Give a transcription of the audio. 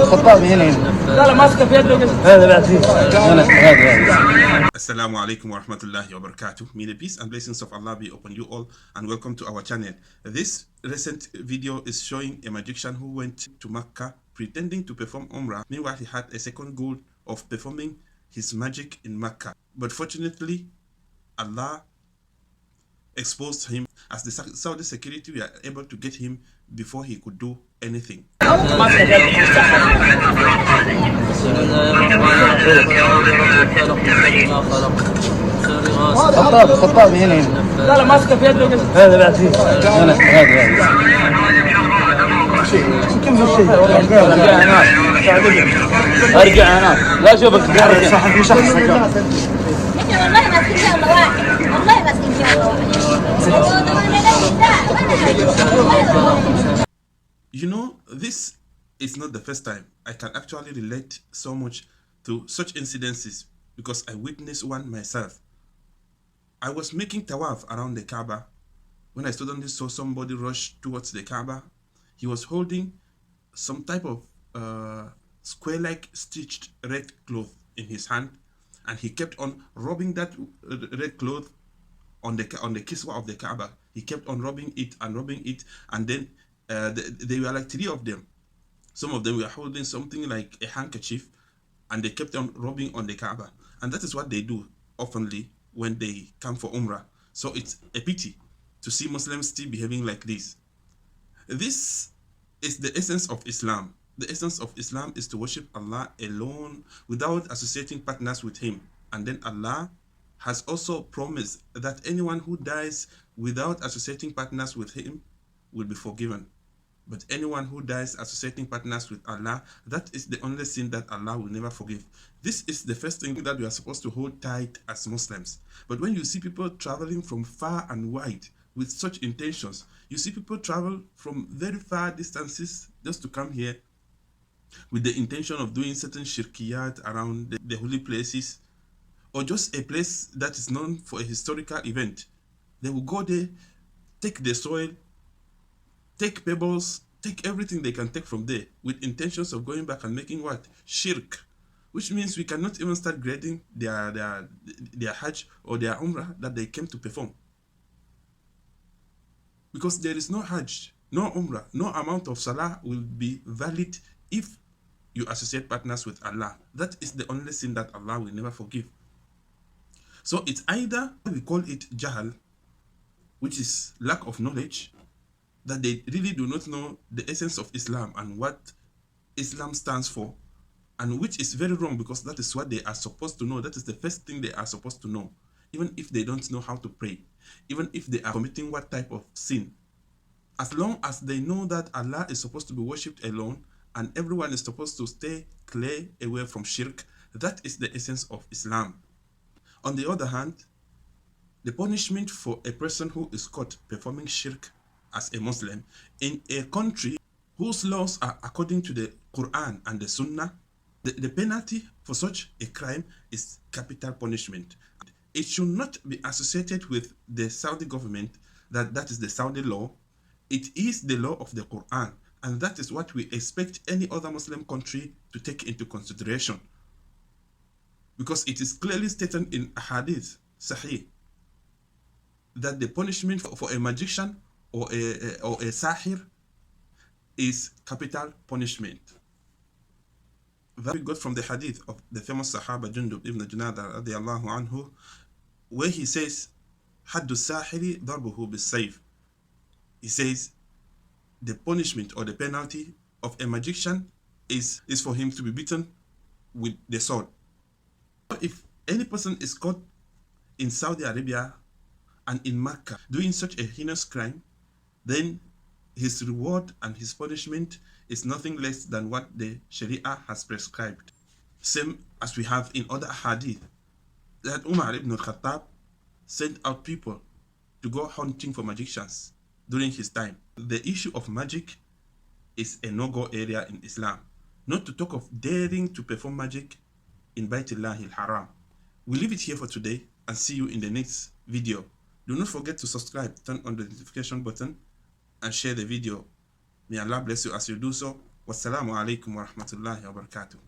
خطاب هنا لا ماسكه في يده هذا العزيز هذا. Assalamu alaikum wa rahmatullahi wa barakatuh. May the peace and blessings of Allah be upon you all, and welcome to our channel. This recent video is showing a magician who went to Mecca pretending to perform Umrah. Meanwhile, he had a second goal of performing his magic in Mecca. But fortunately, Allah exposed him. As the Saudi security were able to get him before he could do anything. خطاب هنا لا ماسكه في يده هذا العزيز هذا ارجع انا لا اشوفك صاحب مشخص والله ماسكين فيها الله واحد والله ماسكين فيها الله واحد. You know, this is not the first time. I can actually relate so much to such incidences because I witnessed one myself. I was making tawaf around the Kaaba when I suddenly saw somebody rush towards the Kaaba. He was holding some type of square-like stitched red cloth in his hand, and he kept on rubbing that red cloth on the kiswa of the Kaaba. He kept on rubbing it, and then they were like three of them. Some of them were holding something like a handkerchief, and they kept on rubbing on the Kaaba. And that is what they do oftenly when they come for Umrah. So it's a pity to see Muslims still behaving like this. This is the essence of Islam. The essence of Islam is to worship Allah alone without associating partners with Him. And then Allah has also promised that anyone who dies without associating partners with Him will be forgiven. But anyone who dies associating partners with Allah, that is the only sin that Allah will never forgive. This is the first thing that we are supposed to hold tight as Muslims. But when you see people traveling from far and wide with such intentions, you see people travel from very far distances just to come here with the intention of doing certain shirkiyat around the holy places, or just a place that is known for a historical event. They will go there, take the soil, take pebbles, take everything they can take from there with intentions of going back and making what? Shirk. Which means we cannot even start grading their Hajj or their Umrah that they came to perform. Because there is no Hajj, no Umrah, no amount of Salah will be valid if you associate partners with Allah. That is the only sin that Allah will never forgive. So it's either we call it Jahal, which is lack of knowledge, that they really do not know the essence of Islam and what Islam stands for, and which is very wrong because that is what they are supposed to know. That is the first thing they are supposed to know, even if they don't know how to pray, even if they are committing what type of sin. As long as they know that Allah is supposed to be worshipped alone and everyone is supposed to stay clear away from shirk, that is the essence of Islam. On the other hand, the punishment for a person who is caught performing shirk as a Muslim in a country whose laws are according to the Qur'an and the Sunnah, the penalty for such a crime is capital punishment. It should not be associated with the Saudi government, that is the Saudi law. It is the law of the Qur'an, and that is what we expect any other Muslim country to take into consideration. Because it is clearly stated in Hadith Sahih that the punishment for a magician or a sahir is capital punishment. That we got from the hadith of the famous Sahaba Jundub ibn Junada radiallahu anhu, where he says, Haddu sahiri darbuhu bis-sayf. He says the punishment or the penalty of a magician is for him to be beaten with the sword. If any person is caught in Saudi Arabia and in Mecca doing such a heinous crime, then his reward and his punishment is nothing less than what the Sharia has prescribed. Same as we have in other hadith, that Umar ibn al-Khattab sent out people to go hunting for magicians during his time. The issue of magic is a no-go area in Islam, not to talk of daring to perform magic in Baytullah al-Haram. We leave it here for today and see you in the next video. Do not forget to subscribe, turn on the notification button, and share the video. May Allah bless you as you do so. Wassalamu alaikum wa rahmatullahi wa barakatuh.